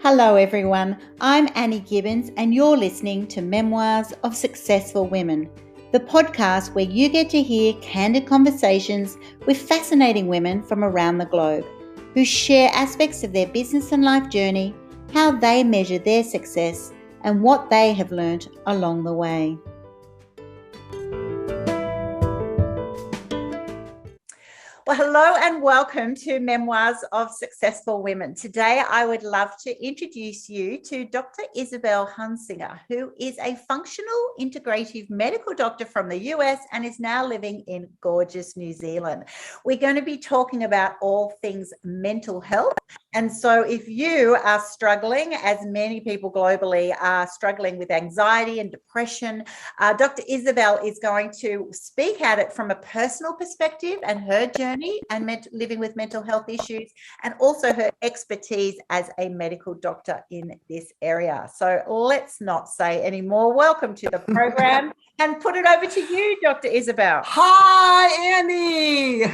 Hello everyone, I'm Annie Gibbins and you're listening to Memoirs of Successful Women, the podcast where you get to hear candid conversations with fascinating women from around the globe who share aspects of their business and life journey, how they measure their success and what they have learnt along the way. Well, hello and welcome to Memoirs of Successful Women. Today, I would love to introduce you to Dr. Isabel Hunsinger, who is a functional integrative medical doctor from the US and is now living in gorgeous New Zealand. We're going to be talking about all things mental health. And so if you are struggling, as many people globally are struggling with anxiety and depression, Dr. Isabel is going to speak at it from a personal perspective and her journey and living with mental health issues, and also her expertise as a medical doctor in this area. So let's not say any more. Welcome to the program and put it over to you, Dr. Isabel. Hi, Annie.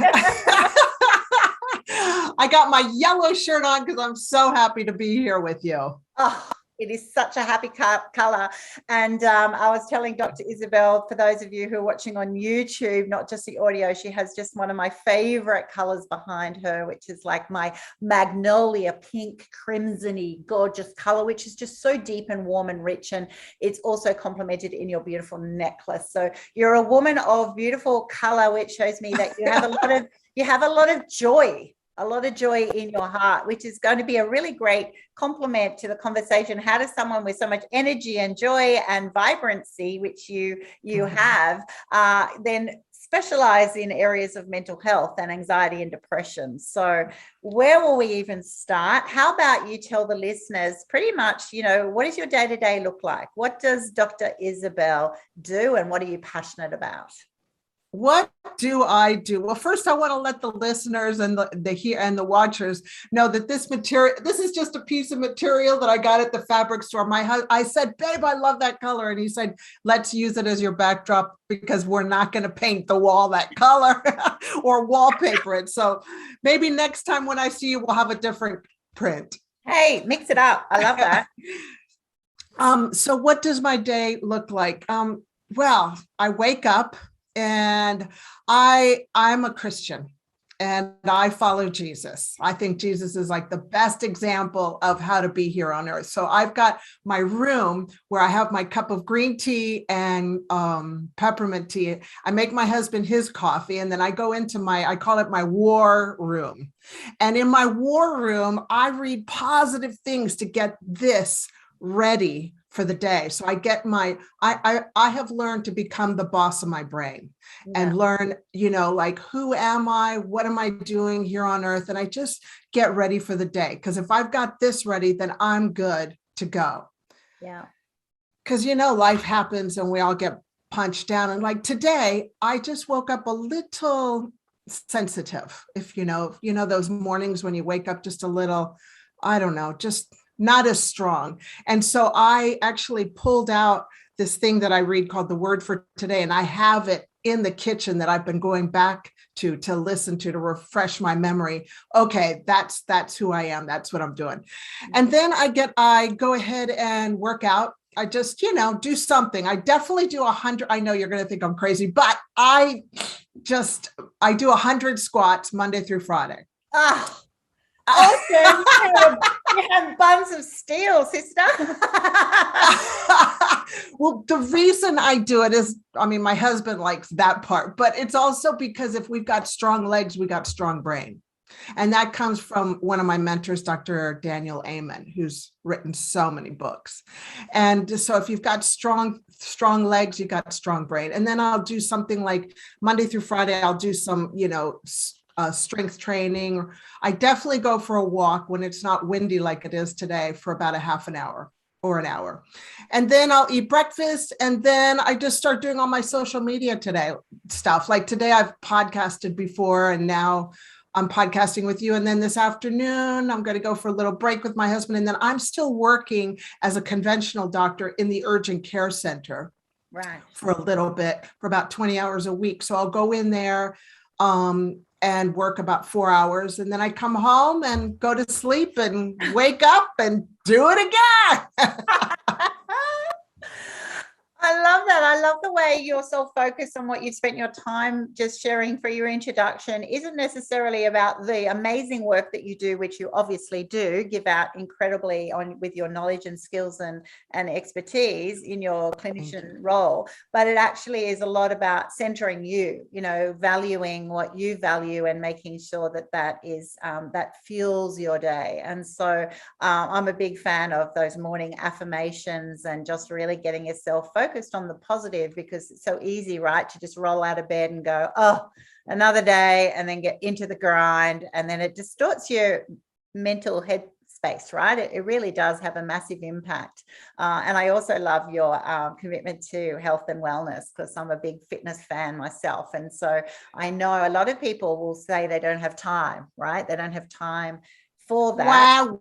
I got my yellow shirt on because I'm so happy to be here with you. Oh, it is such a happy color. And I was telling Dr. Isabel, for those of you who are watching on YouTube, not just the audio, she has just one of my favorite colors behind her, which is like my magnolia pink, crimson-y, gorgeous color, which is just so deep and warm and rich. And it's also complemented in your beautiful necklace. So you're a woman of beautiful color, which shows me that you have a lot of joy. A lot of joy in your heart, which is going to be a really great complement to the conversation. How does someone with so much energy and joy and vibrancy, which you have, then specialize in areas of mental health and anxiety and depression? So where will we even start? How about you tell the listeners pretty much, what does your day-to-day look like? What does Dr. Isabel do and what are you passionate about? What do I do? Well, first, I want to let the listeners and the watchers know that this is just a piece of material that I got at the fabric store. I said, babe, I love that color. And he said, let's use it as your backdrop because we're not going to paint the wall that color or wallpaper it. So maybe next time when I see you, we'll have a different print. Hey, mix it up. I love that. So what does my day look like? Well, I wake up. And I'm a Christian and I follow Jesus. I think Jesus is like the best example of how to be here on earth. So I've got my room where I have my cup of green tea and peppermint tea. I make my husband his coffee and then I go into I call it my war room. And in my war room, I read positive things to get this ready for the day. So I get I have learned to become the boss of my brain and learn, like, who am I? What am I doing here on earth? And I just get ready for the day. Because if I've got this ready, then I'm good to go. Yeah. Because, life happens and we all get punched down. And like today, I just woke up a little sensitive. If those mornings when you wake up just a little, I don't know, just not as strong. And so I actually pulled out this thing that I read called The Word for Today. And I have it in the kitchen that I've been going back to listen to refresh my memory. Okay, that's who I am. That's what I'm doing. And then I go ahead and work out. I just, do something. I definitely do 100. I know you're going to think I'm crazy, but I do 100 squats Monday through Friday. Oh. Awesome. You have buns of steel, sister. Well, the reason I do it is, my husband likes that part, but it's also because if we've got strong legs, we got strong brain. And that comes from one of my mentors, Dr. Daniel Amen, who's written so many books. And so if you've got strong legs, you got strong brain. And then I'll do something like Monday through Friday, I'll do some, strength training. I definitely go for a walk when it's not windy like it is today for about a half an hour or an hour. And then I'll eat breakfast. And then I just start doing all my social media stuff. Like today I've podcasted before and now I'm podcasting with you. And then this afternoon, I'm going to go for a little break with my husband. And then I'm still working as a conventional doctor in the urgent care center. Right. For a little bit, for about 20 hours a week. So I'll go in there. and work about 4 hours. And then I come home and go to sleep and wake up and do it again. I love that. I love the way you're so focused on what you've spent your time just sharing for your introduction. Isn't necessarily about the amazing work that you do, which you obviously do give out incredibly on with your knowledge and skills and expertise in your clinician role, but it actually is a lot about centering you, valuing what you value and making sure that that is that fuels your day. And so I'm a big fan of those morning affirmations and just really getting yourself focused on the positive, because it's so easy, right, to just roll out of bed and go, oh, another day, and then get into the grind, and then it distorts your mental head space, right? It really does have a massive impact. And I also love your commitment to health and wellness, because I'm a big fitness fan myself. And so I know a lot of people will say they don't have time, right? They don't have time for that. Wow.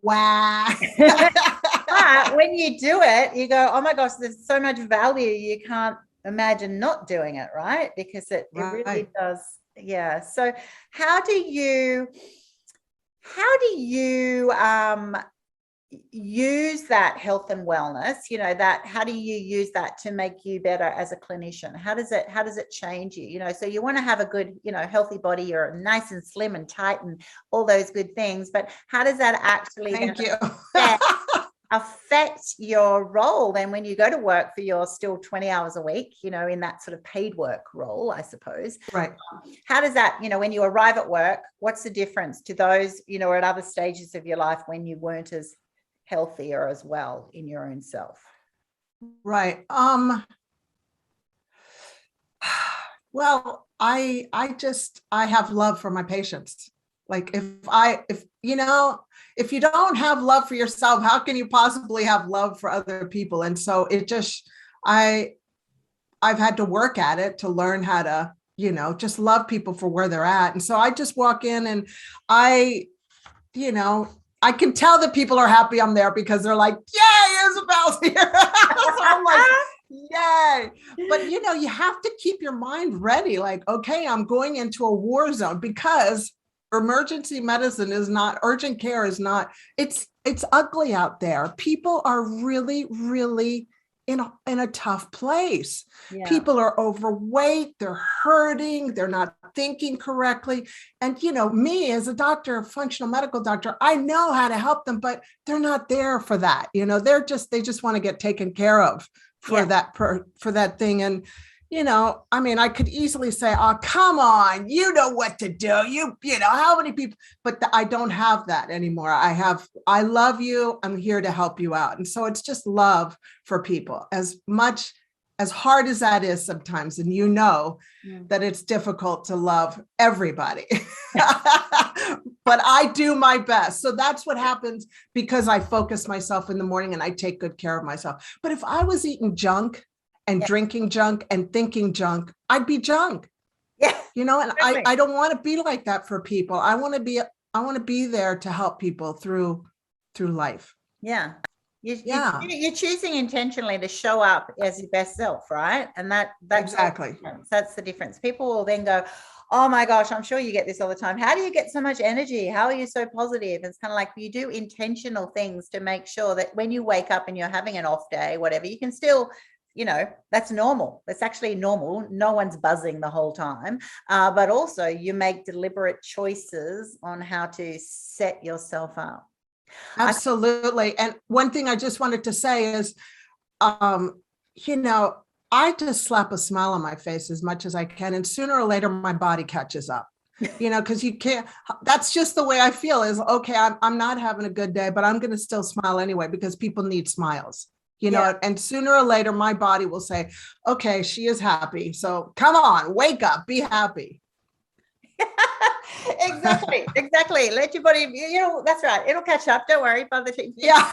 But when you do it, you go, oh my gosh, there's so much value. You can't imagine not doing it, right? Because it really does. Yeah. So how do you use that health and wellness, how do you use that to make you better as a clinician? How does it change you? So you want to have a good, healthy body, you're nice and slim and tight and all those good things, but how does that actually affect your role then when you go to work for your still 20 hours a week, in that sort of paid work role, I suppose. Right. How does that, when you arrive at work, what's the difference to those, at other stages of your life when you weren't as healthy or as well in your own self? Right. Well, I have love for my patients. Like if you don't have love for yourself, how can you possibly have love for other people? And so I've had to work at it to learn how to, just love people for where they're at. And so I just walk in and I can tell that people are happy I'm there because they're like, yay, Isabel's here. So I'm like, yay. But, you have to keep your mind ready. Like, okay, I'm going into a war zone, because emergency medicine is not, urgent care is not, it's ugly out there. People are really, really in a tough place. Yeah. People are overweight, they're hurting, they're not thinking correctly. And, me as a doctor, a functional medical doctor, I know how to help them, but they're not there for that. They just want to get taken care of for that thing. And, I could easily say, oh, come on, you know what to do. How many people, but I don't have that anymore. I love you. I'm here to help you out. And so it's just love for people, as much as hard as that is sometimes. And that it's difficult to love everybody, but I do my best. So that's what happens, because I focus myself in the morning and I take good care of myself. But if I was eating junk and drinking junk and thinking junk, I'd be junk. Yeah. And I don't want to be like that for people. I want to be there to help people through life. Yeah. You're choosing intentionally to show up as your best self, right? And that's exactly. That's the difference. People will then go, oh my gosh, I'm sure you get this all the time. How do you get so much energy? How are you so positive? It's kind of like you do intentional things to make sure that when you wake up and you're having an off day, whatever, you can still, that's normal. That's actually normal. No one's buzzing the whole time. But also you make deliberate choices on how to set yourself up. Absolutely. And one thing I just wanted to say is, I just slap a smile on my face as much as I can. And sooner or later, my body catches up, because you can't, that's just the way I feel is, okay, I'm not having a good day, but I'm going to still smile anyway, because people need smiles. And sooner or later, my body will say, okay, she is happy. So come on, wake up, be happy. Exactly. Let your body, that's right. It'll catch up. Don't worry. By the time. Yeah.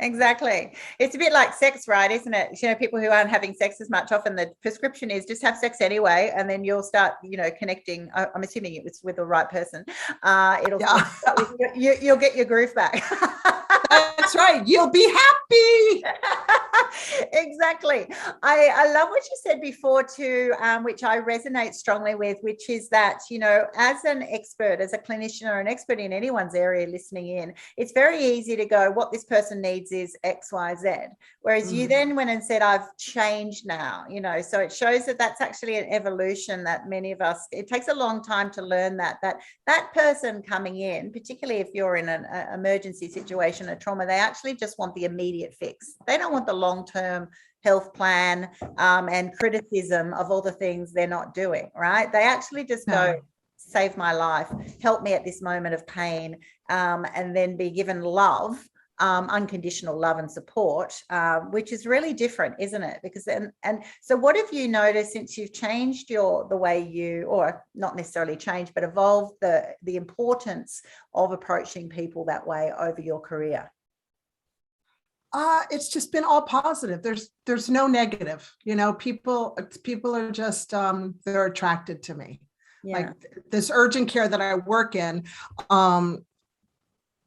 Exactly. It's a bit like sex, right? Isn't it? People who aren't having sex as much, often the prescription is just have sex anyway, and then you'll start, connecting. I'm assuming it was with the right person. You'll get your groove back. That's right. You'll be happy. Exactly. I love what you said before too, which I resonate strongly with, which is that, as an expert, as a clinician or an expert in anyone's area listening in, it's very easy to go, what this person needs is X, Y, Z. Whereas you then went and said, I've changed now, so it shows that that's actually an evolution that many of us, it takes a long time to learn that person coming in, particularly if you're in an emergency situation, a trauma, they actually just want the immediate fix. They don't want the long-term health plan and criticism of all the things they're not doing, right? They actually just go, save my life, help me at this moment of pain, and then be given love, unconditional love and support, which is really different, isn't it? Because and so what have you noticed since you've changed the way you, or not necessarily changed, but evolved the importance of approaching people that way over your career? It's just been all positive. There's no negative, people are just, they're attracted to me. Yeah. Like this urgent care that I work in,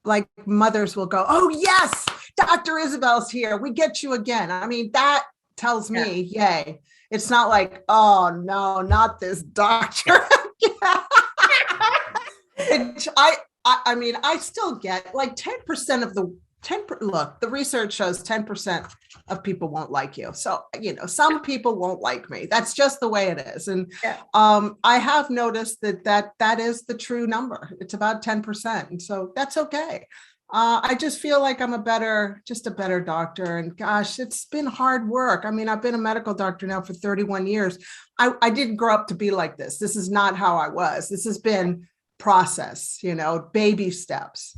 like mothers will go, oh yes, Dr. Isabel's here. We get you again. I mean, that tells me, yay. It's not like, oh no, not this doctor. Which I mean, I still get like 10% of look, the research shows 10% of people won't like you. So, some people won't like me. That's just the way it is. And I have noticed that is the true number. It's about 10%. And so that's okay. I just feel like I'm a better doctor. And gosh, it's been hard work. I mean, I've been a medical doctor now for 31 years. I didn't grow up to be like this. This is not how I was. This has been process, baby steps.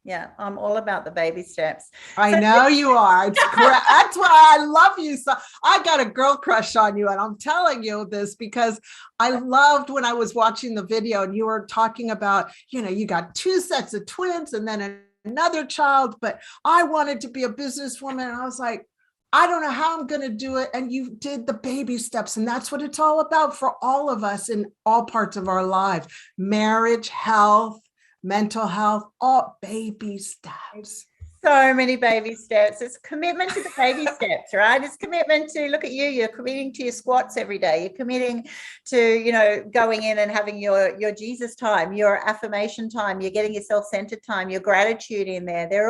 Yeah, I'm all about the baby steps. I know you are. It's correct. That's why I love you. So I got a girl crush on you. And I'm telling you this because I loved when I was watching the video and you were talking about, you got 2 sets of twins and then another child, but I wanted to be a businesswoman. And I was like, I don't know how I'm going to do it. And you did the baby steps. And that's what it's all about for all of us in all parts of our lives: marriage, health, mental health, all baby steps. So many baby steps. It's commitment to the baby steps, right? It's commitment to, look at you, you're committing to your squats every day. You're committing to, going in and having your Jesus time, your affirmation time, you're getting your self-centered time, your gratitude in there. They're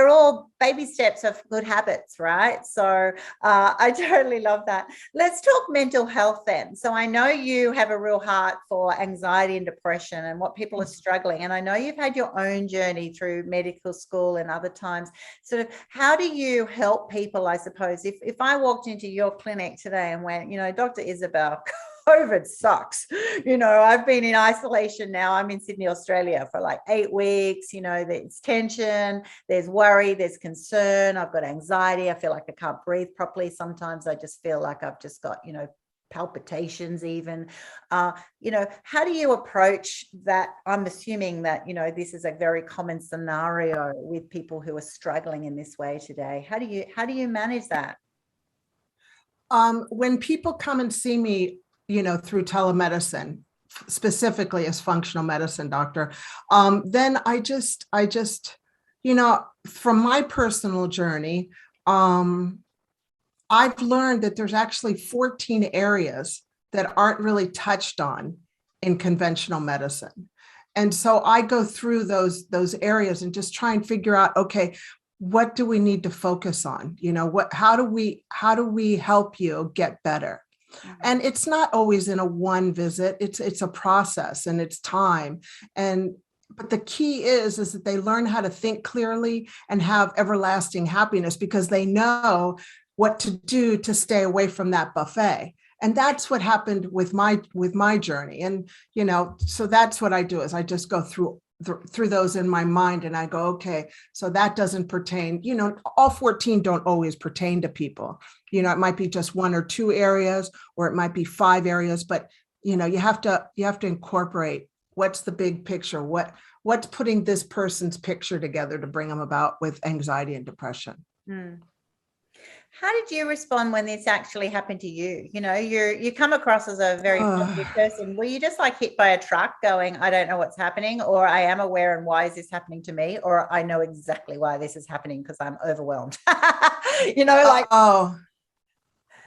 all baby steps of good habits, right? So I totally love that. Let's talk mental health then. So I know you have a real heart for anxiety and depression and what people are struggling. And I know you've had your own journey through medical school and other times. Sort of, how do you help people, I suppose, if I walked into your clinic today and went, Dr. Isabel, COVID sucks. I've been in isolation now. I'm in Sydney, Australia for like 8 weeks. There's tension, there's worry, there's concern. I've got anxiety. I feel like I can't breathe properly. Sometimes I just feel like I've just got, palpitations even. How do you approach that? I'm assuming that, this is a very common scenario with people who are struggling in this way today. How do you manage that? When people come and see me, through telemedicine, specifically as functional medicine doctor, then I just, from my personal journey, I've learned that there's actually 14 areas that aren't really touched on in conventional medicine. And so I go through those areas and just try and figure out, okay, what do we need to focus on? How do we help you get better? Mm-hmm. And it's not always in a one visit. It's a process and it's time. But the key is that they learn how to think clearly and have everlasting happiness because they know what to do to stay away from that buffet. And that's what happened with my journey. And, so that's what I do is I just go through those in my mind and I go, okay, so that doesn't pertain, all 14 don't always pertain to people. It might be just 1 or 2 areas, or it might be 5 areas, but, you have to incorporate what's the big picture, what's putting this person's picture together to bring them about with anxiety and depression. How did you respond when this actually happened to you? You know, you come across as a very positive person. Were you just like hit by a truck going, I don't know what's happening, or I am aware and why is this happening to me? Or I know exactly why this is happening because I'm overwhelmed. You know, like, oh,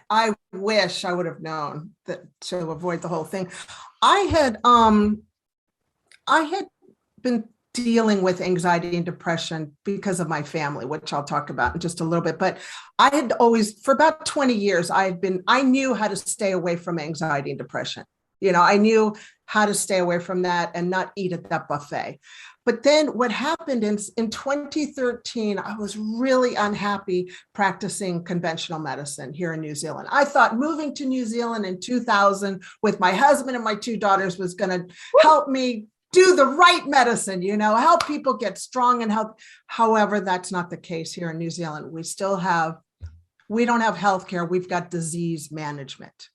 I wish I would have known that to avoid the whole thing. I had been dealing with anxiety and depression because of my family, which I'll talk about in just a little bit. But I had always, for about 20 years, I knew how to stay away from anxiety and depression. You know, I knew how to stay away from that and not eat at that buffet. But then what happened in 2013, I was really unhappy practicing conventional medicine here in New Zealand. I thought moving to New Zealand in 2000 with my husband and my two daughters was going to help me do the right medicine, you know, help people get strong and healthy. However, that's not the case here in New Zealand. We don't have healthcare. We've got disease management.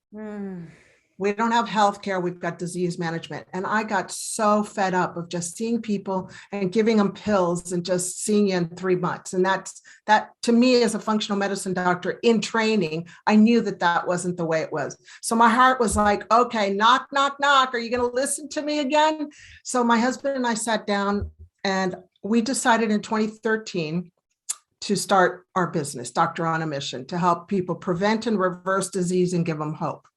We don't have healthcare. We've got disease management. And I got so fed up of just seeing people and giving them pills and just seeing you in 3 months. And that to me, as a functional medicine doctor in training, I knew that wasn't the way it was. So my heart was like, okay, knock, knock, knock. Are you going to listen to me again? So my husband and I sat down and we decided in 2013 to start our business, Doctor on a Mission, to help people prevent and reverse disease and give them hope.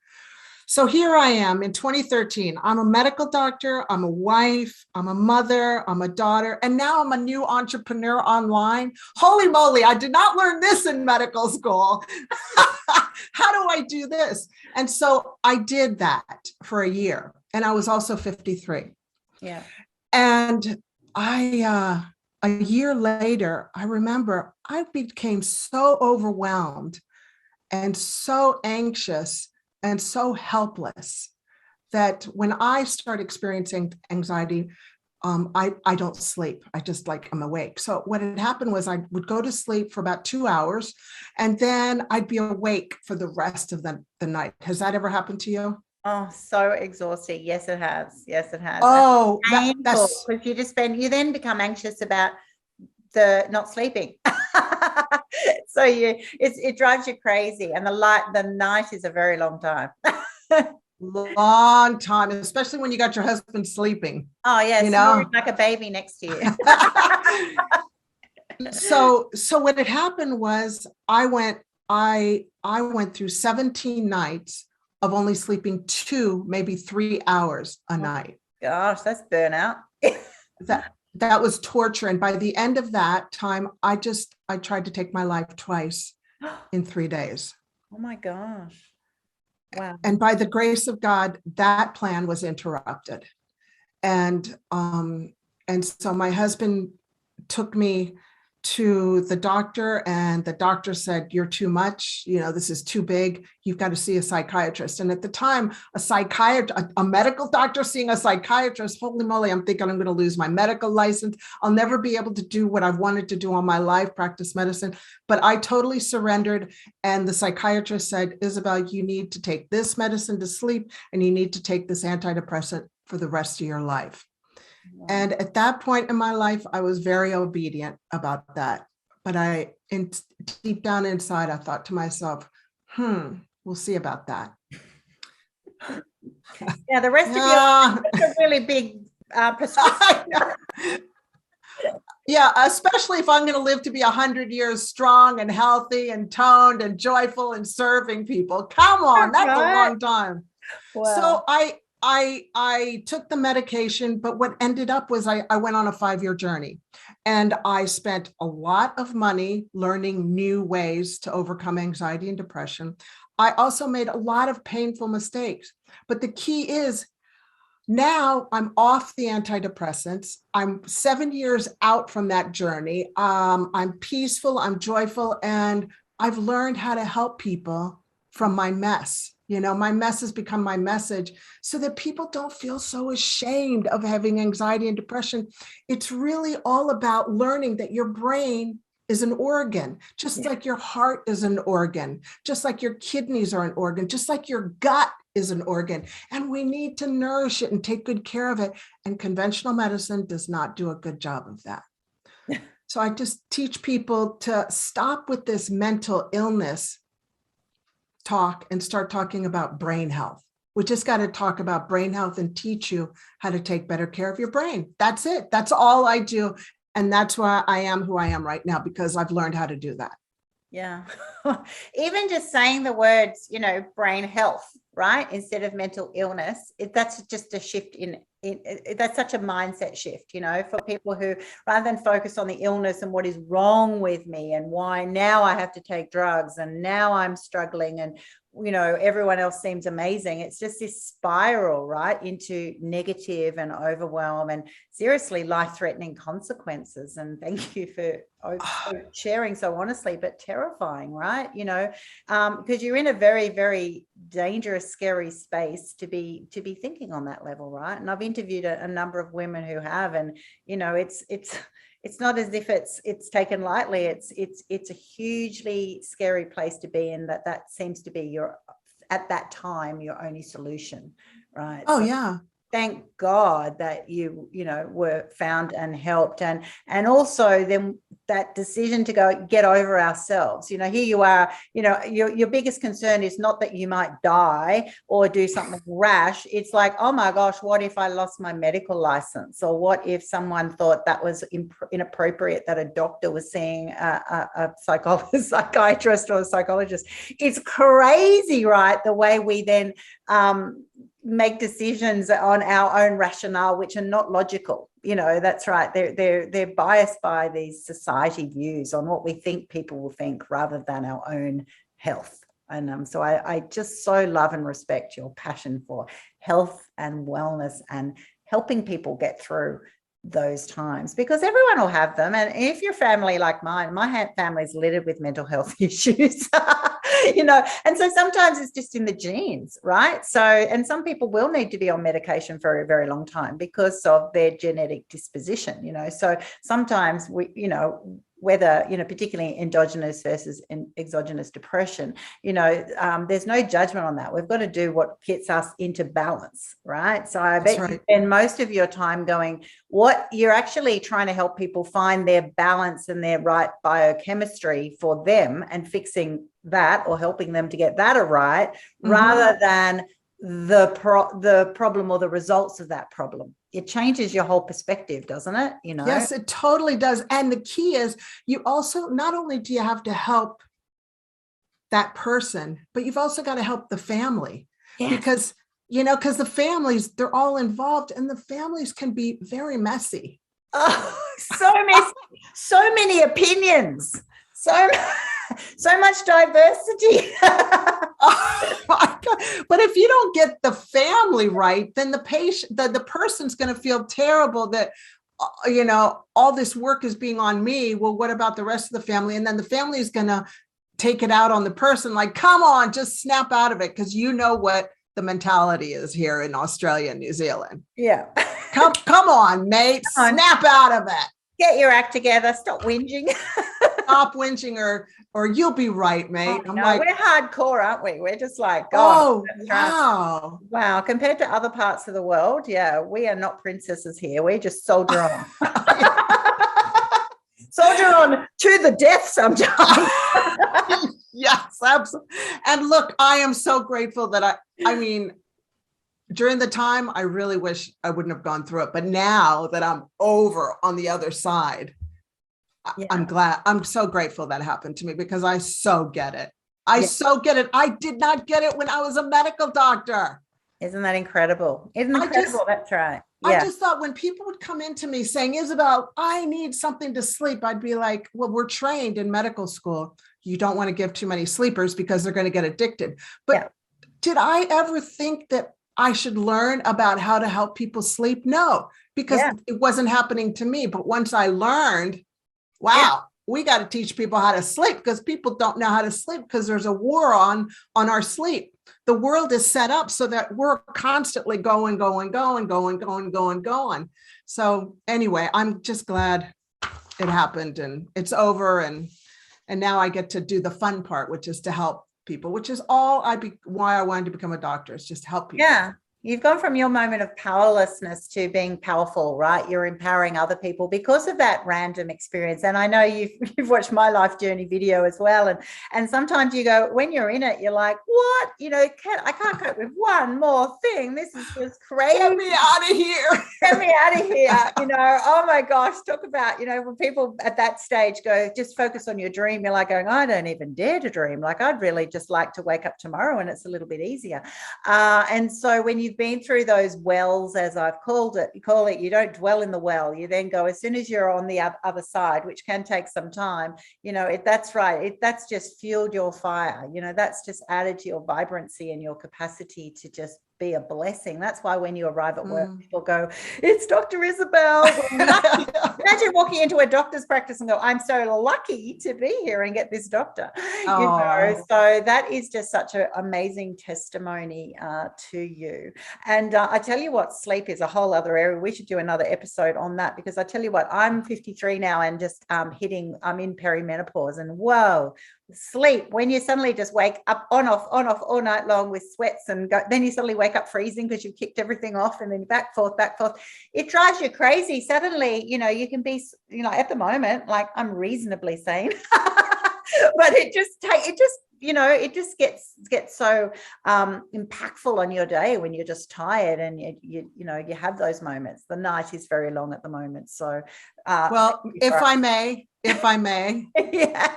So here I am in 2013. I'm a medical doctor, I'm a wife, I'm a mother, I'm a daughter, and now I'm a new entrepreneur online. Holy moly, I did not learn this in medical school. How do I do this? And so I did that for a year, and I was also 53. Yeah. And a year later, I remember I became so overwhelmed and so anxious and so helpless that when I start experiencing anxiety, I don't sleep. I just I'm awake. So what had happened was I would go to sleep for about 2 hours and then I'd be awake for the rest of the night. Has that ever happened to you? Oh, so exhausting. Yes, it has. Yes, it has. Oh, That's because you then become anxious about the not sleeping. So it drives you crazy, and the night is a very long time. Long time, especially when you got your husband sleeping. Oh yeah, you know, like a baby next to you. So what had happened was I went through 17 nights of only sleeping 2, maybe 3 hours a night. Gosh, that's burnout. That was torture. And by the end of that time, I tried to take my life twice in 3 days. Oh my gosh. Wow. And by the grace of God, that plan was interrupted. And so my husband took me to the doctor, and the doctor said, you're too much, this is too big, you've got to see a psychiatrist. And at the time, a medical doctor seeing a psychiatrist, holy moly, I'm thinking I'm going to lose my medical license. I'll never be able to do what I've wanted to do all my life, practice medicine. But I totally surrendered. And the psychiatrist said, Isabel, you need to take this medicine to sleep, and you need to take this antidepressant for the rest of your life. And at that point in my life, I was very obedient about that. But deep down inside, I thought to myself, we'll see about that. Yeah, the rest of your life is a really big prescription. Yeah, especially if I'm going to live to be 100 years strong and healthy and toned and joyful and serving people. Come on, that's a long time. Wow. So I took the medication, but what ended up was I went on a 5-year journey, and I spent a lot of money learning new ways to overcome anxiety and depression. I also made a lot of painful mistakes, but the key is now I'm off the antidepressants. I'm 7 years out from that journey. I'm peaceful, I'm joyful, and I've learned how to help people from my mess. My mess has become my message so that people don't feel so ashamed of having anxiety and depression. It's really all about learning that your brain is an organ, just like your heart is an organ, just like your kidneys are an organ, just like your gut is an organ. And we need to nourish it and take good care of it. And conventional medicine does not do a good job of that. So I just teach people to stop with this mental illness talk and start talking about brain health. We just got to talk about brain health and teach you how to take better care of your brain. That's it. That's all I do. And that's why I am who I am right now, because I've learned how to do that. Yeah. Even just saying the words, brain health, right? Instead of mental illness, that's just a shift that's such a mindset shift, for people who, rather than focus on the illness and what is wrong with me and why now I have to take drugs and now I'm struggling and, everyone else seems amazing. It's just this spiral, right, into negative and overwhelm and seriously life-threatening consequences. And thank you for sharing so honestly, but terrifying, right? Because you're in a very, very dangerous, scary space to be thinking on that level, right? And I've interviewed a number of women who have, and it's not as if it's taken lightly. It's a hugely scary place to be in. That seems to be at that time your only solution, right? Oh, yeah. Thank God that you were found and helped, and also then that decision to go get over ourselves. Here you are, your biggest concern is not that you might die or do something rash. It's like, oh my gosh, what if I lost my medical license? Or what if someone thought that was inappropriate that a doctor was seeing a psychiatrist or a psychologist? It's crazy, right? The way we then make decisions on our own rationale, which are not logical. That's right. They're biased by these society views on what we think people will think rather than our own health. And so I just so love and respect your passion for health and wellness and helping people get through those times, because everyone will have them. And if your family like mine, my family's littered with mental health issues, and so sometimes it's just in the genes, right? So, and some people will need to be on medication for a very long time because of their genetic disposition, so sometimes whether, particularly endogenous versus exogenous depression, there's no judgment on that. We've got to do what gets us into balance, right? So I bet you spend most of your time going, what you're actually trying to help people find their balance and their right biochemistry for them and fixing that or helping them to get that right, rather than the problem or the results of that problem. It changes your whole perspective, doesn't it? Yes, it totally does. And the key is you also, not only do you have to help that person, but you've also got to help the family. Yes. Because the families, they're all involved, and the families can be very messy. Oh, so messy, so many opinions, so much diversity. Oh my God. But if you don't get the family right, then the person's going to feel terrible that, all this work is being on me. Well, what about the rest of the family? And then the family is going to take it out on the person. Like, come on, just snap out of it. Because you know what the mentality is here in Australia and New Zealand. Yeah. Come on, mate. Snap out of it. Get your act together. Stop whinging. Stop whinging or you'll be right, mate. Oh, no, we're hardcore, aren't we? We're just like, oh, wow. Wow. Compared to other parts of the world, yeah, we are not princesses here. We just soldier on. Soldier on to the death sometimes. Yes, absolutely. And look, I am so grateful that I mean, during the time, I really wish I wouldn't have gone through it. But now that I'm over on the other side, yeah. I'm glad. I'm so grateful that happened to me, because I so get it. So get it. I did not get it when I was a medical doctor. Isn't that incredible? That's right. Yeah. I just thought when people would come into me saying, Isabel, I need something to sleep, I'd be like, well, we're trained in medical school. You don't want to give too many sleepers because they're going to get addicted. But did I ever think that I should learn about how to help people sleep? No, because it wasn't happening to me. But once I learned, wow, we got to teach people how to sleep, because people don't know how to sleep because there's a war on our sleep. The world is set up so that we're constantly going. So anyway, I'm just glad it happened and it's over. And now I get to do the fun part, which is to help people, which is all why I wanted to become a doctor, is just help people. Yeah. You've gone from your moment of powerlessness to being powerful, right? You're empowering other people because of that random experience. And I know you've watched my life journey video as well. And sometimes you go, when you're in it, you're like, what? I can't cope with one more thing. This is just crazy. Get me out of here. Get me out of here. Oh my gosh, talk about, when people at that stage go, just focus on your dream. You're like going, I don't even dare to dream. Like, I'd really just like to wake up tomorrow and it's a little bit easier. And so when you've been through those wells, as I've called it, you don't dwell in the well. You then go, as soon as you're on the other side, which can take some time, that's right. That's just fueled your fire. That's just added to your vibrancy and your capacity to just be a blessing. That's why when you arrive at work, people go, it's Dr. Isabel. Imagine walking into a doctor's practice and go, I'm so lucky to be here and get this doctor. So that is just such an amazing testimony to you. And I tell you what, sleep is a whole other area. We should do another episode on that, because I tell you what, I'm 53 now and just I'm in perimenopause, and whoa, sleep, when you suddenly just wake up on off all night long with sweats and then you suddenly wake up freezing because you've kicked everything off, and then back forth, it drives you crazy. Suddenly, you can be, at the moment, like, I'm reasonably sane, but it just gets so impactful on your day when you're just tired, and you have those moments. The night is very long at the moment. So well, if I may yeah,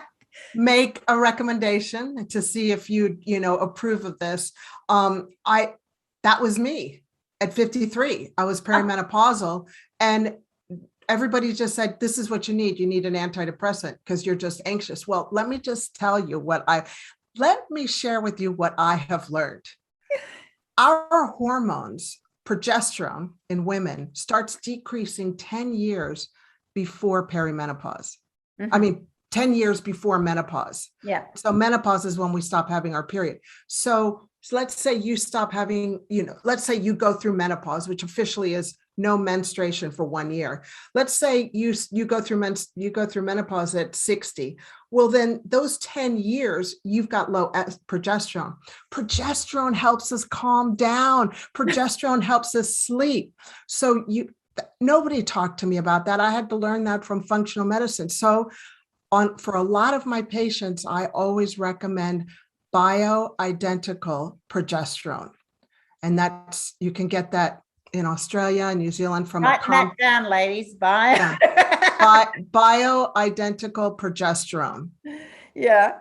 make a recommendation to see if you approve of this. That was me at 53. I was perimenopausal, and everybody just said, this is what you need. You need an antidepressant because you're just anxious. Well, let me just tell you let me share with you what I have learned. Our hormones, progesterone in women, starts decreasing 10 years before perimenopause. I mean, 10 years before menopause. Yeah. So menopause is when we stop having our period. So let's say you stop having, let's say you go through menopause, which officially is no menstruation for 1 year. Let's say you go through menopause at 60. Well, then those 10 years, you've got low progesterone. Progesterone helps us calm down. Progesterone helps us sleep. So nobody talked to me about that. I had to learn that from functional medicine. So for a lot of my patients, I always recommend bioidentical progesterone. And you can get that in Australia and New Zealand from Write that down, ladies. Bioidentical progesterone. Yeah.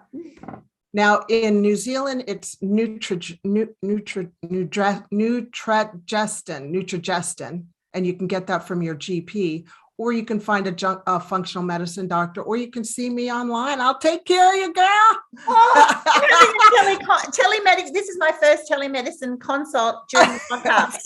Now in New Zealand, it's Nutrigestin, and you can get that from your GP, or you can find a functional medicine doctor, or you can see me online. I'll take care of you, girl. Telemedicine. This is my first telemedicine consult during the podcast.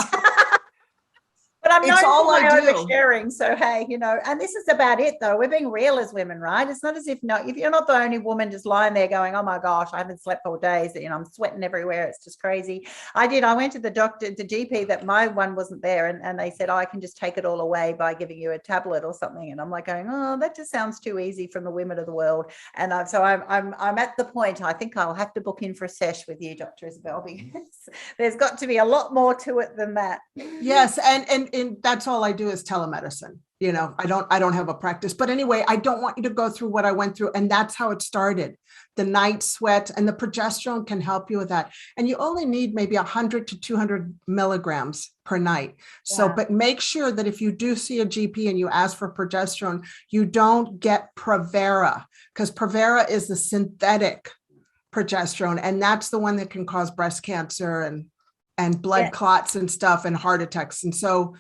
But I'm known for my oversharing, so hey, and this is about it though. We're being real as women, right? It's not as if you're not the only woman just lying there going, oh my gosh, I haven't slept for days, I'm sweating everywhere, it's just crazy. I went to the doctor, the GP, that my one wasn't there, and they said, oh, I can just take it all away by giving you a tablet or something. And I'm like going, oh, that just sounds too easy from the women of the world. And so I'm at the point, I think I'll have to book in for a sesh with you, Dr. Isabel, because there's got to be a lot more to it than that. Yes, and that's all I do is telemedicine. I don't have a practice, but anyway, I don't want you to go through what I went through. And that's how it started. The night sweat, and the progesterone can help you with that. And you only need maybe 100 to 200 milligrams per night. So, but make sure that if you do see a GP and you ask for progesterone, you don't get Provera, because Provera is the synthetic progesterone. And that's the one that can cause breast cancer and blood clots and stuff and heart attacks. And so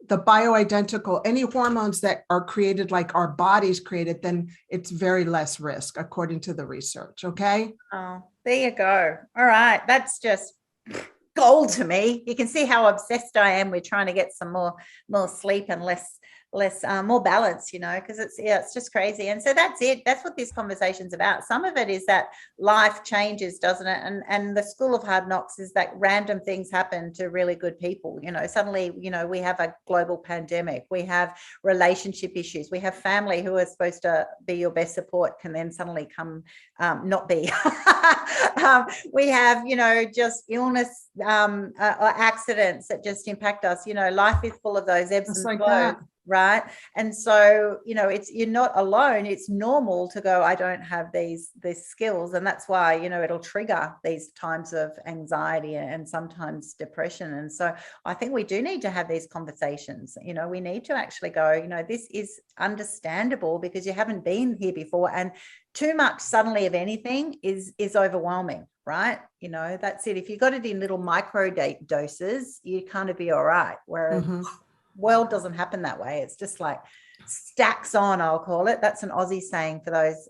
the bioidentical, any hormones that are created like our bodies created, then it's very less risk according to the research. Okay. Oh, there you go. All right. That's just gold to me. You can see how obsessed I am with trying to get some more sleep and less more balance, because it's just crazy. And so that's it. That's what this conversation's about. Some of it is that life changes, doesn't it? And the school of hard knocks is that random things happen to really good people. Suddenly, we have a global pandemic, we have relationship issues, we have family who are supposed to be your best support can then suddenly come not be. We have, just illness, or accidents that just impact us. Life is full of those ebbs Just and like flows. that. Right. And so, you're not alone. It's normal to go, I don't have these skills. And that's why, it'll trigger these times of anxiety and sometimes depression. And so I think we do need to have these conversations. We need to actually go, this is understandable because you haven't been here before. And too much suddenly of anything is overwhelming. Right. That's it. If you got it in little micro doses, you kind of be all right. Whereas world doesn't happen that way. It's just like stacks on, I'll call it. That's an Aussie saying for those.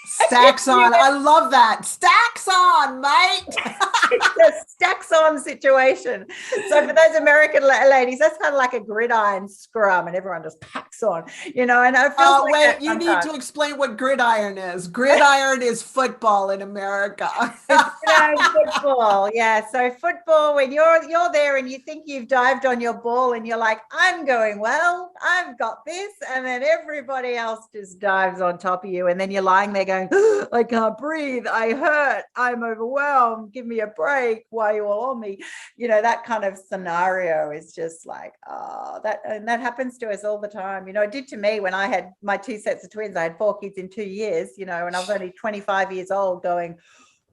Stacks on. I love that. Stacks on, mate. It's a stacks on situation. So for those American ladies, that's kind of like a gridiron scrum, and everyone just packs on, and it feels like wait, you need to explain what gridiron is. Gridiron is football in America. Football. Yeah. So football, when you're there and you think you've dived on your ball and you're like, I'm going well, I've got this. And then everybody else just dives on top of you. And then you're lying there going, I can't breathe. I hurt. I'm overwhelmed. Give me a break. Why are you all on me? That kind of scenario is just like, that happens to us all the time. It did to me when I had my 2 sets of twins. I had 4 kids in 2 years, and I was only 25 years old going,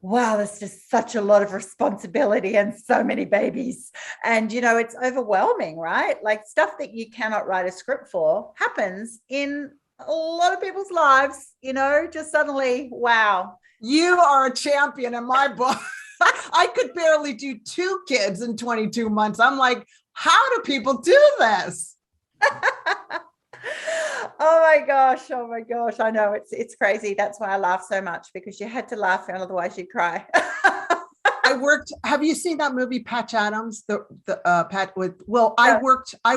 wow, that's just such a lot of responsibility and so many babies. And, it's overwhelming, right? Like stuff that you cannot write a script for happens in a lot of people's lives, just suddenly, wow. You are a champion in my book. I could barely do 2 kids in 22 months. I'm like, how do people do this? Oh my gosh. I know it's crazy. That's why I laugh so much, because you had to laugh and otherwise you'd cry. Have you seen that movie Patch Adams? I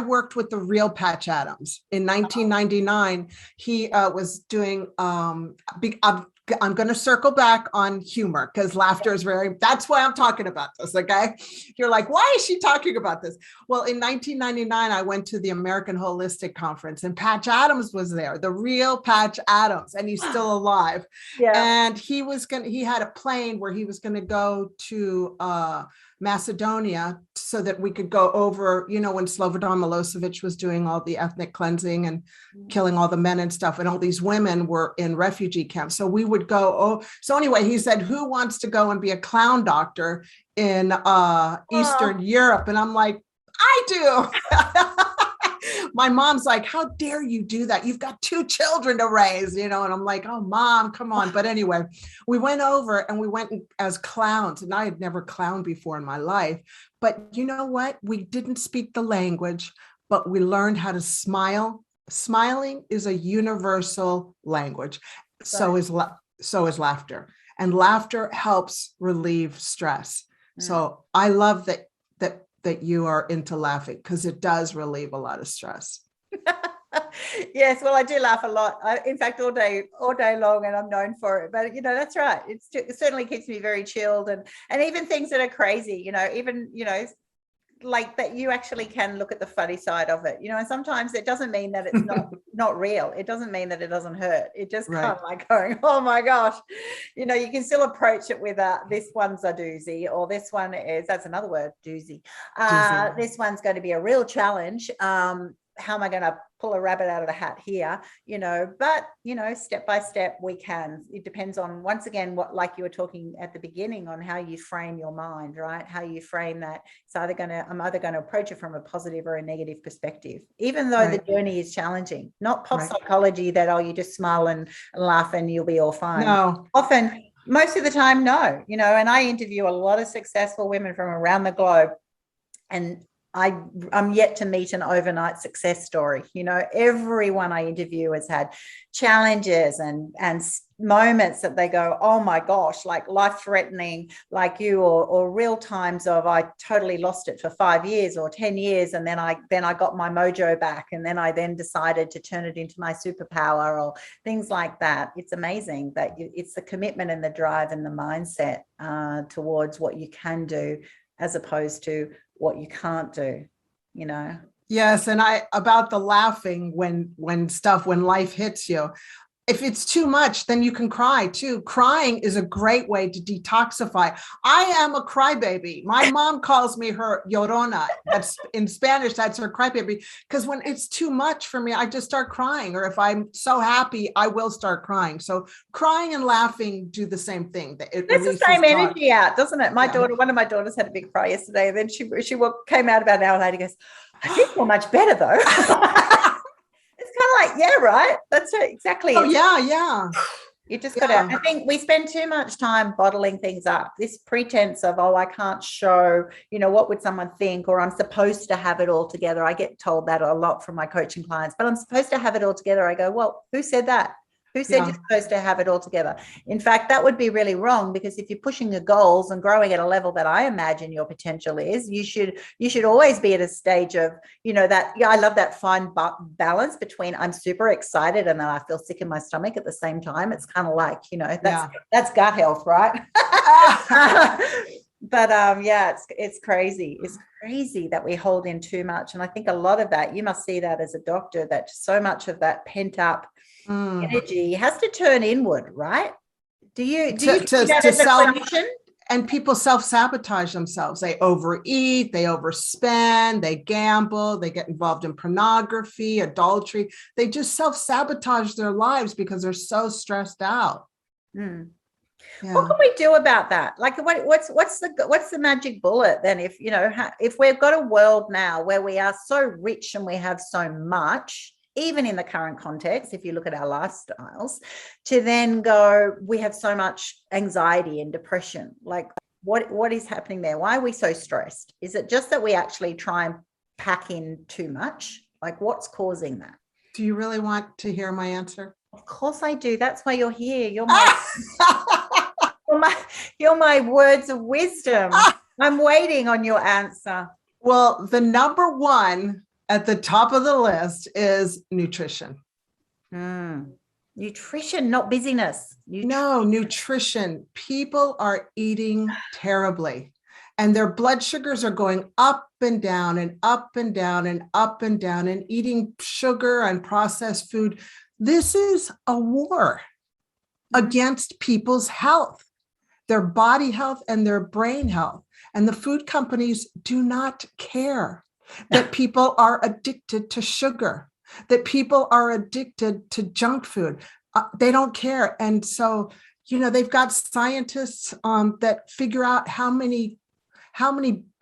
worked with the real Patch Adams in 1999. He was doing I'm going to circle back on humor because laughter is that's why I'm talking about this. Okay. You're like, why is she talking about this? Well, in 1999, I went to the American Holistic Conference and Patch Adams was there, the real Patch Adams, and he's still alive. Yeah. And he had a plane where he was going to go to Macedonia so that we could go over, when Slobodan Milosevic was doing all the ethnic cleansing and killing all the men and stuff, and all these women were in refugee camps. So we would go. So anyway, he said, who wants to go and be a clown doctor in Eastern Europe? And I'm like, I do. My mom's like, how dare you do that? You've got 2 children to raise, and I'm like, oh, Mom, come on. But anyway, we went over and we went as clowns, and I had never clowned before in my life. But you know what? We didn't speak the language, but we learned how to smile. Smiling is a universal language. So is laughter, and laughter helps relieve stress. So I love that you are into laughing because it does relieve a lot of stress. Yes, well, I do laugh a lot. In fact, all day long, and I'm known for it. But that's right. It certainly keeps me very chilled, and even things that are crazy. Like that you actually can look at the funny side of it, and sometimes it doesn't mean that it's not real. It doesn't mean that it doesn't hurt. It just kind of like going, oh my gosh, you can still approach it with this one's a doozy, or this one that's another word, doozy. This one's going to be a real challenge. How am I going to pull a rabbit out of the hat here? But step by step we can. It depends on, once again, what, like you were talking at the beginning, on how you frame your mind, right? How you frame that. I'm either going to approach it from a positive or a negative perspective, even though the journey is challenging. Not pop psychology that, you just smile and laugh and you'll be all fine. No. Often, most of the time, no. And I interview a lot of successful women from around the globe, and I'm yet to meet an overnight success story. Everyone I interview has had challenges and moments that they go, oh my gosh, like life-threatening, like you, or real times of I totally lost it for 5 years or 10 years, and then I got my mojo back, and then I decided to turn it into my superpower, or things like that. It's amazing that it's the commitment and the drive and the mindset towards what you can do, as opposed to what you can't do, Yes. And about the laughing when life hits you, If it's too much, then you can cry too. Crying is a great way to detoxify. I am a crybaby. My mom calls me her llorona. That's in Spanish, that's her crybaby. Because when it's too much for me, I just start crying. Or if I'm so happy, I will start crying. So crying and laughing do the same thing. It It's the same energy out, doesn't it? My daughter, one of my daughters had a big cry yesterday, and then she came out about an hour later and goes, I feel much better though. It's kind of like, yeah, right. That's it, exactly. Oh, yeah. You just got to, I think we spend too much time bottling things up. This pretense of, I can't show, what would someone think, or I'm supposed to have it all together. I get told that a lot from my coaching clients, but I'm supposed to have it all together. I go, well, who said that? Who said you're supposed to have it all together? In fact, that would be really wrong, because if you're pushing your goals and growing at a level that I imagine your potential is, you should always be at a stage of, I love that fine balance between I'm super excited and then I feel sick in my stomach at the same time. It's kind of like, that's gut health, right? But it's crazy. It's crazy that we hold in too much. And I think a lot of that, you must see that as a doctor, that so much of that pent up energy has to turn inward, right? Do you see that as a clinician? And people self-sabotage themselves. They overeat, they overspend, they gamble, they get involved in pornography, adultery. They just self-sabotage their lives because they're so stressed out. Yeah. What can we do about that? Like, what's the magic bullet then? If we've got a world now where we are so rich and we have so much, even in the current context, if you look at our lifestyles, to then go, we have so much anxiety and depression. Like, what is happening there? Why are we so stressed? Is it just that we actually try and pack in too much? Like, what's causing that? Do you really want to hear my answer? Of course I do. That's why you're here. You're my words of wisdom. I'm waiting on your answer. Well, the number one at the top of the list is nutrition. Nutrition, not busyness. Nutrition. People are eating terribly, and their blood sugars are going up and down and up and down and up and down, and eating sugar and processed food. This is a war against people's health, their body health and their brain health. And the food companies do not care that people are addicted to sugar, that people are addicted to junk food. They don't care. And so, they've got scientists that figure out how many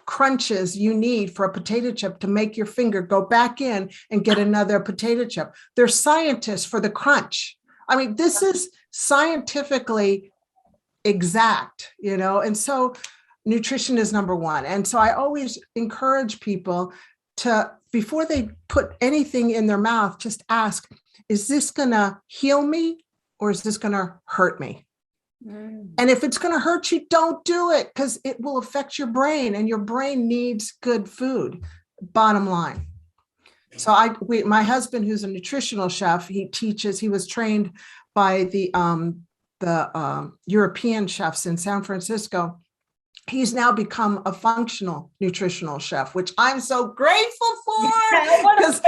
crunches you need for a potato chip to make your finger go back in and get another potato chip. There's scientists for the crunch. I mean, this is scientifically exact, and so nutrition is number one. And so I always encourage people to, before they put anything in their mouth, just ask, is this going to heal me or is this going to hurt me? And if it's going to hurt you, don't do it, because it will affect your brain, and your brain needs good food, bottom line. So my husband, who's a nutritional chef, he was trained by the European chefs in San Francisco. He's now become a functional nutritional chef, which I'm so grateful for. Because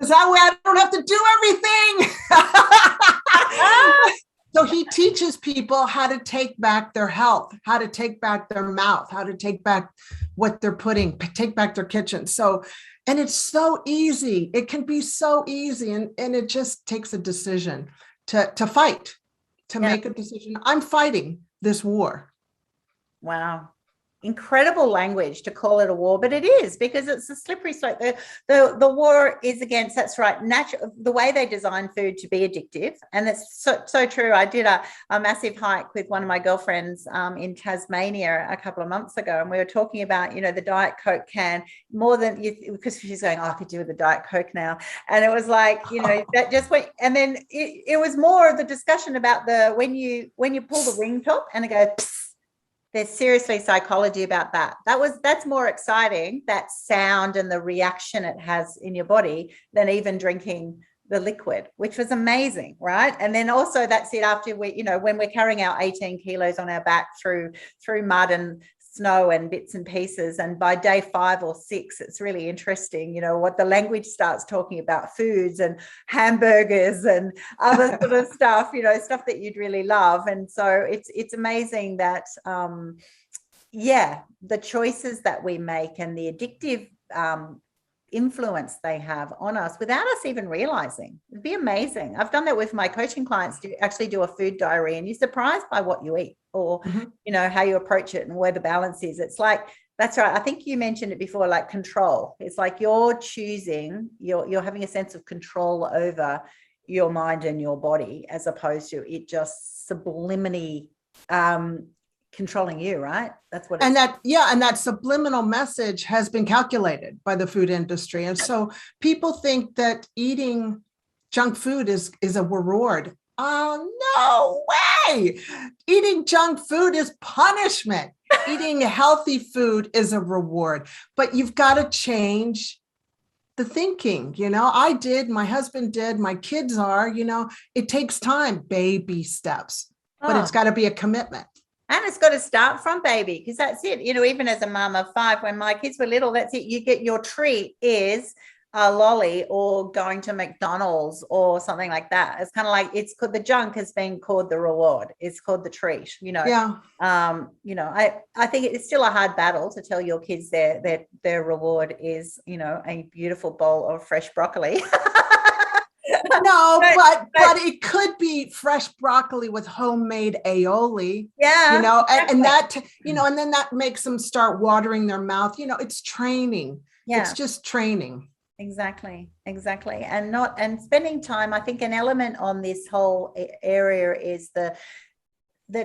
that way I don't have to do everything. So he teaches people how to take back their health, how to take back their mouth, how to take back what they're putting, take back their kitchen. So, and it's so easy. It can be so easy. And it just takes a decision to fight, to make a decision. I'm fighting this war. Wow. Incredible language to call it a war, but it is, because it's a slippery slope. The war is against, that's right, the way they design food to be addictive. And it's so true. I did a massive hike with one of my girlfriends in Tasmania a couple of months ago, and we were talking about, the Diet Coke can, more than because she's going, I could do with the Diet Coke now. And it was like, that just went, and then it was more of the discussion about when you pull the ring top and it goes, psst. There's seriously psychology about that. That's more exciting, that sound and the reaction it has in your body, than even drinking the liquid, which was amazing, right? And then also that's it, after we, when we're carrying our 18 kilos on our back through mud and snow and bits and pieces. And by day 5 or 6, it's really interesting, you know, what the language starts talking about foods and hamburgers and other sort of stuff, you know, stuff that you'd really love. And so it's amazing that, the choices that we make and the addictive influence they have on us without us even realizing. It'd be amazing. I've done that with my coaching clients, to actually do a food diary, and you're surprised by what you eat, or you know, how you approach it and where the balance is. It's like, that's right, I think you mentioned it before, like control. It's like you're choosing, you're having a sense of control over your mind and your body, as opposed to it just subliminally controlling you, right? That's what. And that subliminal message has been calculated by the food industry. And so people think that eating junk food is a reward. Oh, no way. Eating junk food is punishment. Eating healthy food is a reward. But you've got to change the thinking. You know, I did, my husband did, my kids are, you know, it takes time, baby steps, but it's got to be a commitment. And it's got to start from baby, because that's it. You know, even as a mom of 5, when my kids were little, that's it. You get your treat is a lolly or going to McDonald's or something like that. It's kind of like, it's called, the junk has been called the reward. It's called the treat, you know. Yeah. You know, I think it's still a hard battle to tell your kids their reward is, you know, a beautiful bowl of fresh broccoli. No, but it could be fresh broccoli with homemade aioli. Yeah. You know, and that, you know, and then that makes them start watering their mouth. You know, it's training. Yeah. It's just training. Exactly. And spending time. I think an element on this whole area is the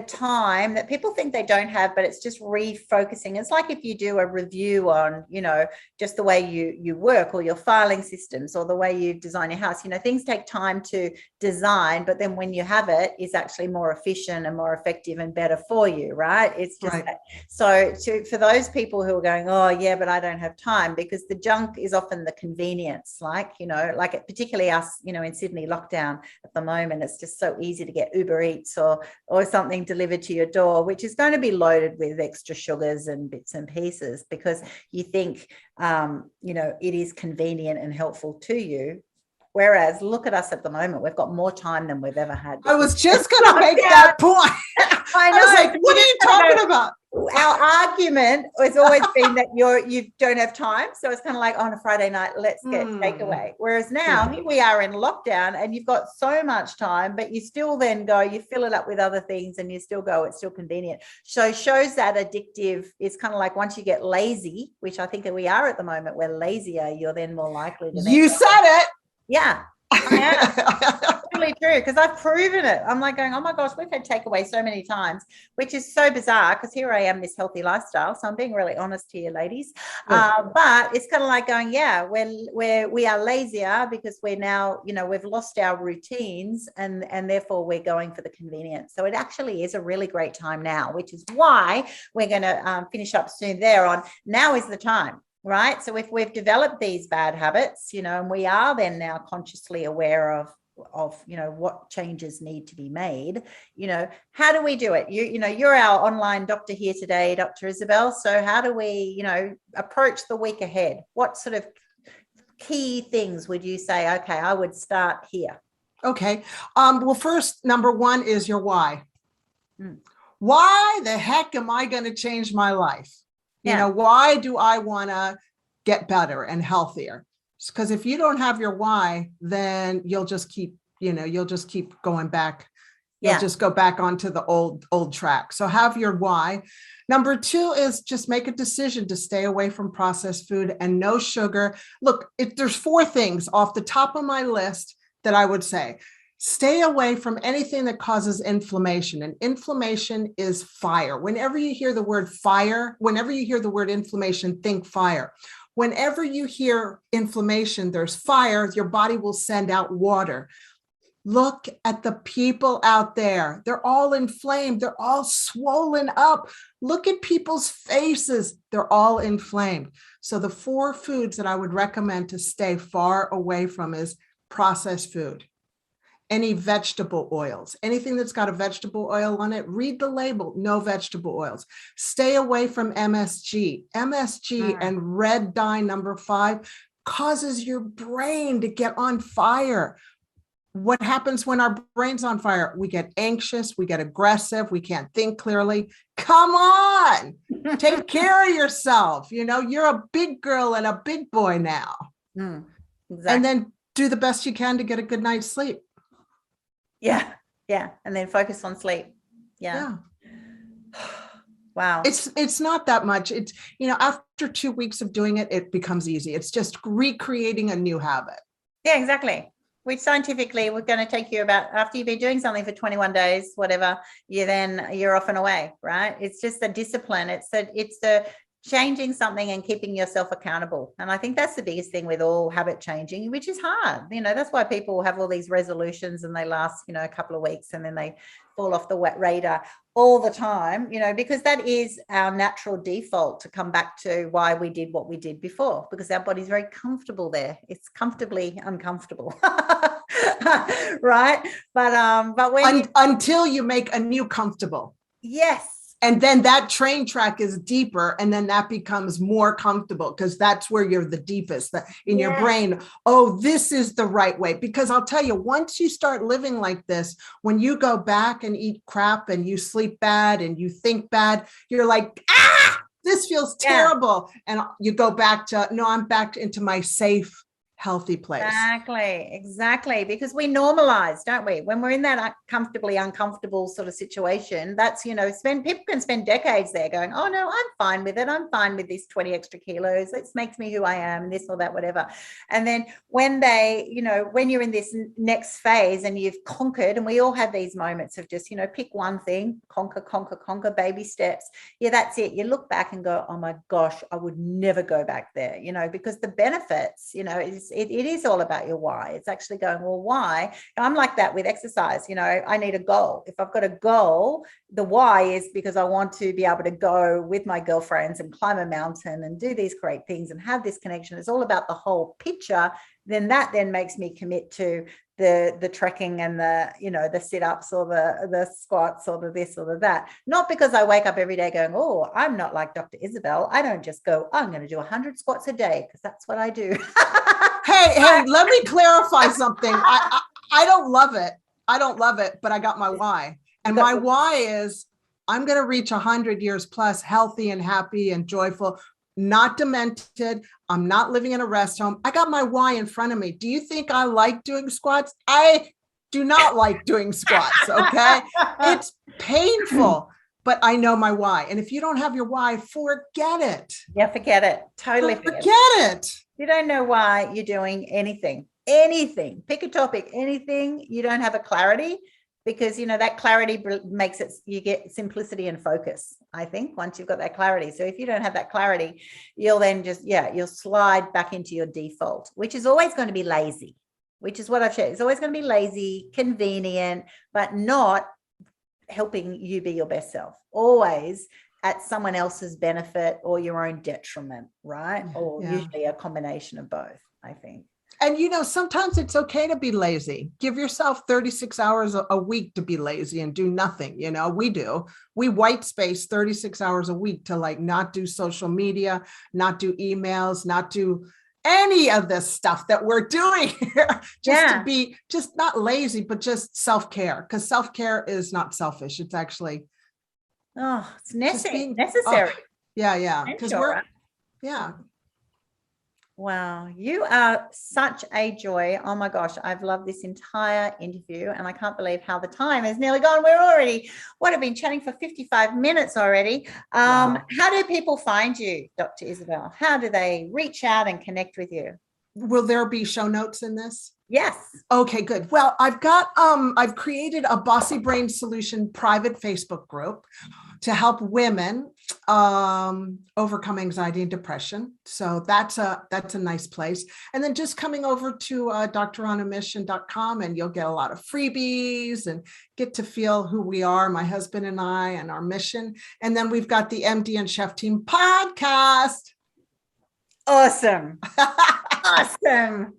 time that people think they don't have, but it's just refocusing. It's like if you do a review on, you know, just the way you work, or your filing systems, or the way you design your house. You know, things take time to design, but then when you have it, it's actually more efficient and more effective and better for you, right? It's just right. So for those people who are going, oh yeah, but I don't have time, because the junk is often the convenience, like, you know, like particularly us, you know, in Sydney lockdown at the moment, it's just so easy to get Uber Eats or something delivered to your door, which is going to be loaded with extra sugars and bits and pieces, because you think, you know, it is convenient and helpful to you. Whereas look at us at the moment, we've got more time than we've ever had. I was just going to make that point. I know. I was like, what are you talking about? Our argument has always been that you don't have time. So it's kind of like, on a Friday night, let's get takeaway. Whereas now here we are in lockdown and you've got so much time, but you still then go, you fill it up with other things and you still go, it's still convenient. So shows that addictive. It's kind of like once you get lazy, which I think that we are at the moment, we're lazier, you're then more likely to. You said it. Yeah. Really true, because I've proven it. I'm like going, oh my gosh, we've had takeaway so many times, which is so bizarre, because here I am, this healthy lifestyle. So I'm being really honest here, ladies. But it's kind of like going, yeah, we are lazier because we're now, you know, we've lost our routines, and therefore we're going for the convenience. So it actually is a really great time now, which is why we're going to finish up soon there on now is the time. Right. So if we've developed these bad habits, you know, and we are then now consciously aware of, you know, what changes need to be made, you know, how do we do it? You know, you're our online doctor here today, Dr. Isabel. So how do we, you know, approach the week ahead? What sort of key things would you say, okay, I would start here? Okay. Well, first, number one is your why. Why the heck am I going to change my life? You know, why do I want to get better and healthier? Because if you don't have your why, then you'll just keep, you know, you'll just keep going back. You'll just go back onto the old track. So have your why. Number two is just make a decision to stay away from processed food and no sugar. Look, there's 4 things off the top of my list that I would say. Stay away from anything that causes inflammation. And inflammation is fire. Whenever you hear the word fire, whenever you hear the word inflammation, think fire. Whenever you hear inflammation, there's fire, your body will send out water. Look at the people out there. They're all inflamed. They're all swollen up. Look at people's faces. They're all inflamed. So the 4 foods that I would recommend to stay far away from is processed food. any vegetable oils, anything that's got a vegetable oil on it, read the label, no vegetable oils. Stay away from MSG. MSG and red dye number 5 causes your brain to get on fire. What happens when our brain's on fire? We get anxious, we get aggressive, we can't think clearly. Come on, take care of yourself. You know, you're a big girl and a big boy now. Exactly. And then do the best you can to get a good night's sleep. Yeah. And then focus on sleep. Yeah. Wow. It's not that much. It's, you know, after 2 weeks of doing it, it becomes easy. It's just recreating a new habit. Yeah, exactly. Which scientifically, we're going to take you about, after you've been doing something for 21 days, whatever, you're off and away, right? It's just the discipline. It's the changing something and keeping yourself accountable. And I think that's the biggest thing with all habit changing, which is hard. You know, that's why people have all these resolutions and they last, you know, a couple of weeks and then they fall off the radar all the time, you know, because that is our natural default to come back to why we did what we did before, because our body's very comfortable there. It's comfortably uncomfortable. Right. But when until you make a new comfortable. Yes. And then that train track is deeper, and then that becomes more comfortable because that's where you're the deepest in your brain. Oh, this is the right way. Because I'll tell you, once you start living like this, when you go back and eat crap and you sleep bad and you think bad, you're like, this feels terrible. And you go back to, no, I'm back into my safe, healthy place. Exactly. Because we normalize, don't we? When we're in that comfortably uncomfortable sort of situation, that's, you know, people can spend decades there going, oh no, I'm fine with it. I'm fine with this 20 extra kilos. It makes me who I am, this or that, whatever. And then when they, you know, when you're in this next phase and you've conquered, and we all have these moments of just, you know, pick one thing, conquer, baby steps. Yeah, that's it. You look back and go, oh my gosh, I would never go back there, you know, because the benefits, you know, it is all about your why. It's actually going, well, why? I'm like that with exercise. You know, I need a goal. If I've got a goal, the why is because I want to be able to go with my girlfriends and climb a mountain and do these great things and have this connection. It's all about the whole picture. Then that makes me commit to the trekking and the, you know, the sit-ups or the squats or the this or the that. Not because I wake up every day going, oh, I'm not like Dr. Isabel. I don't just go, I'm going to do 100 squats a day because that's what I do. Hey, let me clarify something. I don't love it. I don't love it, but I got my why. And my why is I'm going to reach 100 years plus healthy and happy and joyful, not demented. I'm not living in a rest home. I got my why in front of me. Do you think I like doing squats? I do not like doing squats. Okay. It's painful, but I know my why. And if you don't have your why, forget it. Yeah, forget it. Totally forget it. You don't know why you're doing anything, pick a topic, anything. You don't have a clarity, because, you know, that clarity makes it, you get simplicity and focus, I think, once you've got that clarity. So if you don't have that clarity, you'll then just, you'll slide back into your default, which is always going to be lazy, which is what I've shared. It's always going to be lazy, convenient, but not helping you be your best self. Always at someone else's benefit or your own detriment, right? Or usually a combination of both, I think. And, you know, sometimes it's okay to be lazy. Give yourself 36 hours a week to be lazy and do nothing. You know, we white space 36 hours a week to like not do social media, not do emails, not do any of this stuff that we're doing here. To be just not lazy, but just self-care, because self-care is not selfish. It's actually, it's necessary. Because Wow, you are such a joy. Oh my gosh, I've loved this entire interview and I can't believe how the time is nearly gone. We're already, I've been chatting for 55 minutes already. How do people find you, Dr. Isabel? How do they reach out and connect with you? Will there be show notes in this? Yes. Okay, good. Well, I've created a Bossy Brain Solution private Facebook group to help women overcome anxiety and depression. So that's a nice place. And then just coming over to dronamission.com and you'll get a lot of freebies and get to feel who we are, my husband and I, and our mission. And then we've got the MD and Chef Team podcast. Awesome. Awesome.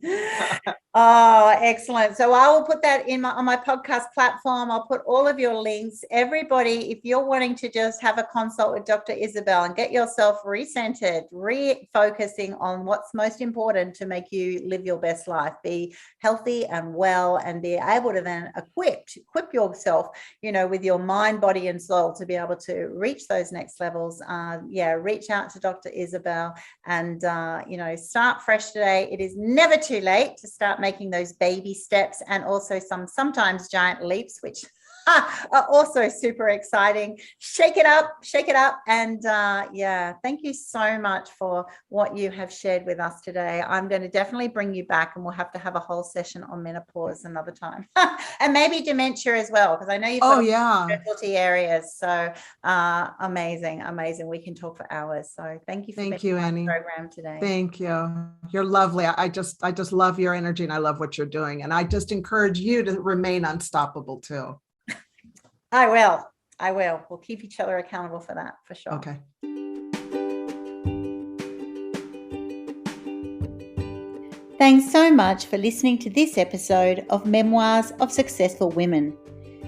Oh, excellent. So I will put that on my podcast platform. I'll put all of your links. Everybody, if you're wanting to just have a consult with Dr. Isabel and get yourself recentered, refocusing on what's most important to make you live your best life, be healthy and well, and be able to then equip yourself, with your mind, body, and soul to be able to reach those next levels. Reach out to Dr. Isabel and, start fresh today. It is never too late to start making those baby steps, and also sometimes giant leaps, which are also super exciting. Shake it up. And thank you so much for what you have shared with us today. I'm going to definitely bring you back, and we'll have to have a whole session on menopause another time. And maybe dementia as well, because I know you've got specialty areas. So amazing. We can talk for hours. So thank you for being on the program today. Thank you. You're lovely. I just love your energy, and I love what you're doing. And I just encourage you to remain unstoppable too. I will. We'll keep each other accountable for that, for sure. Okay. Thanks so much for listening to this episode of Memoirs of Successful Women.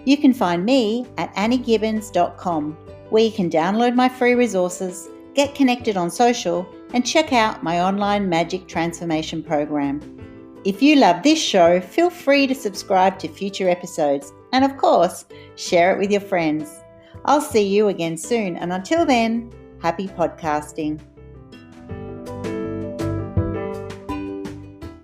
You can find me at anniegibbins.com, where you can download my free resources, get connected on social, and check out my online magic transformation program. If you love this show, feel free to subscribe to future episodes, and of course, share it with your friends. I'll see you again soon, and until then, happy podcasting.